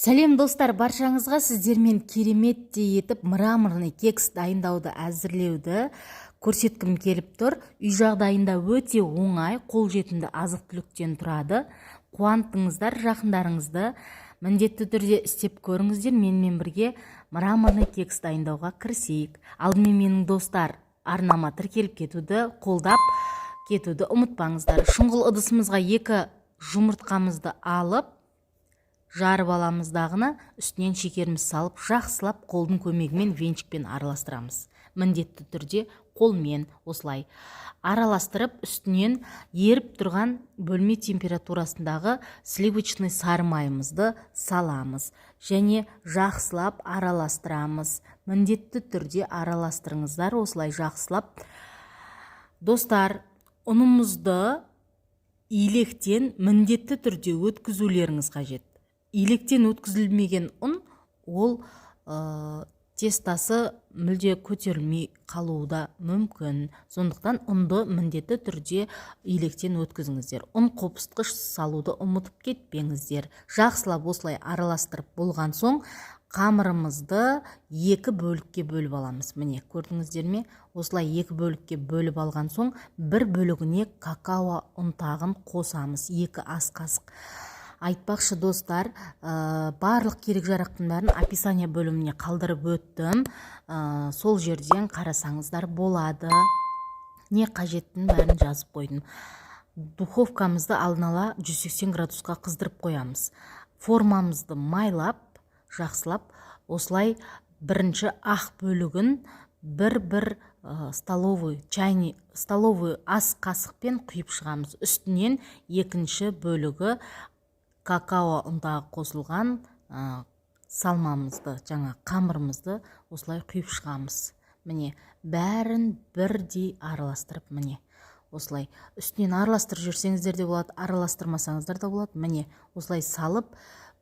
Сәлем достар, баршаңызға сіздермен кереметтей етіп мраморный кекс дайындауды әзірлеуді көрсеткім келіп тұр. Үй жағдайында өте оңай, қолжетімді азық-түліктен тұрады. Қуантыңыздар, жақындарыңызды міндетті түрде істеп көріңіздер. Менімен бірге мраморный кекс дайындауға кірісейік. Алдымен менің достар, арнама тіркеліп кетуді, қолдап кетуді ұмытпаңыздар. Шұңғыл ыдысымызға 2 жұмыртқамызды алып, жарып аламыз дағыны, үстінен шекеріміз салып, жақсылап қолдың көмегімен венчикпен араластырамыз. Міндетті түрде қолмен осылай араластырып, үстінен еріп тұрған бөлме температурасындағы сливочный сары майымызды саламыз. Және жақсылап араластырамыз. Міндетті түрде араластырыңыздар, осылай жақсылап. Достар, ұнымызды илектен міндетті түрде өткізулеріңіз қажет. Илектен өткізілмеген ұн, ол тестасы мүлде көтерілмей қалуы да мүмкін. Сондықтан ұнды міндетті түрде илектен өткізіңіздер. Ұн қопыстқыш салуды ұмытып кетпеңіздер. Жақсылап осылай араластырып болған соң, қамырымызды 2 бөлікке бөліп аламыз. Міне, көрдіңіздер ме? Осылай 2 бөлікке бөліп алған соң, 1 бөлігіне какао ұнтағын қосамыз. 2 ас қасық. Айтпақшы достар, барлық керек жарақтың бәрін описание бөліміне қалдырып өттім. Сол жерден қарасаңыздар болады. Не қажеттін бәрін жазып қойдым. Духовкамызды алдын ала 180 градусқа қыздырып қоямыз. Формамызды майлап, жақсылап, осылай бірінші ақ бөлігін бір столовый ас қасықпен құйып шығамыз. Үстінен екінші бөлігі какао ұнтағы қосылған салмамызды, жаңа қамырымызды осылай құйып шығамыз. Міне, бәрін бірдей араластырып, міне, осылай үстінен араластырып жүрсеңіздер де болады, араластырмасаңыздар да болады. Міне, осылай салып,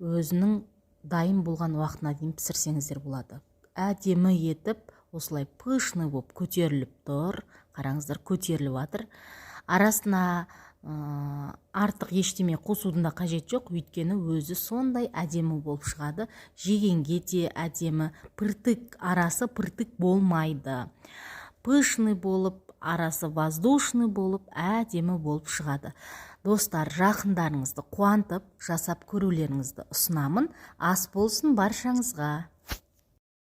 өзінің дайын болған уақытына дейін пісірсеңіздер болады. Әдемі етіп, осылай пышный болып көтеріліп тұр. Қараңыздар, көтеріліп жатыр. Арасына артық ештеме қосудың да қажет жоқ, өйткені өзі сондай әдемі болып шығады. Жегенге де әдемі, арасы пыртық болмайды. Пышный болып, арасы воздушный болып, әдемі болып шығады. Достар, жақындарыңызды қуантып, жасап көрулеріңізді ұсынамын. Ас болсын баршаңызға.